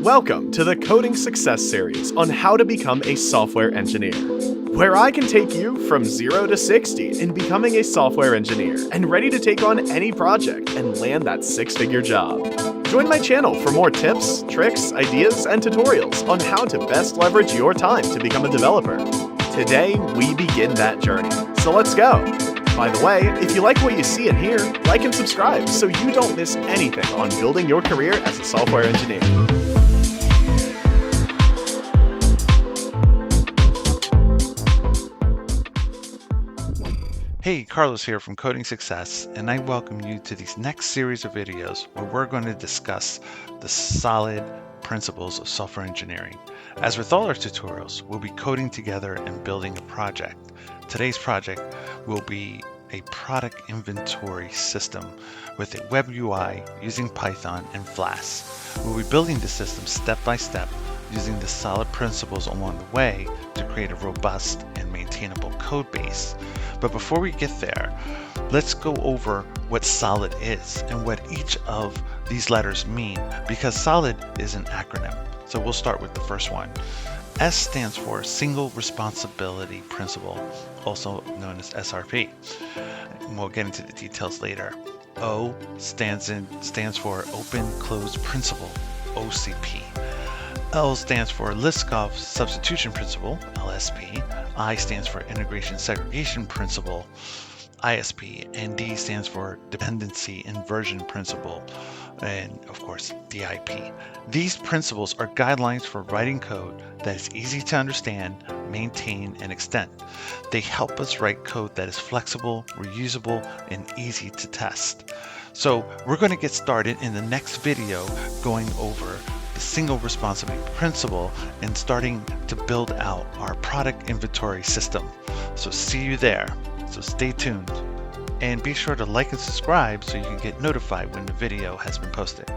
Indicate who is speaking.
Speaker 1: Welcome to the Coding Success Series on how to become a software engineer, where I can take you from 0 to 60 in becoming a software engineer and ready to take on any project and land that six-figure job. Join my channel for more tips, tricks, ideas, and tutorials on how to best leverage your time to become a developer. Today, we begin that journey, so let's go. By the way, if you like what you see and hear, like and subscribe so you don't miss anything on building your career as a software engineer.
Speaker 2: Hey, Carlos here from Coding Success, and I welcome you to these next series of videos where we're going to discuss the solid principles of software engineering. As with all our tutorials, we'll be coding together and building a project. Today's project will be a product inventory system with a web UI using Python and Flask. We'll be building the system step by step using the solid principles along the way to create a robust and maintainable code base. But before we get there, let's go over what solid is and what each of these letters mean, because solid is an acronym. So we'll start with the first one. S stands for Single Responsibility Principle, also known as SRP. And we'll get into the details later. O stands for Open Closed Principle, OCP. L stands for Liskov Substitution Principle, LSP. I stands for Integration Segregation Principle, ISP. And D stands for Dependency Inversion Principle, and of course, DIP. These principles are guidelines for writing code that is easy to understand, maintain, and extend. They help us write code that is flexible, reusable, and easy to test. So we're going to get started in the next video going over the single responsibility principle and starting to build out our product inventory system. So see you there. So stay tuned and be sure to like and subscribe so you can get notified when the video has been posted.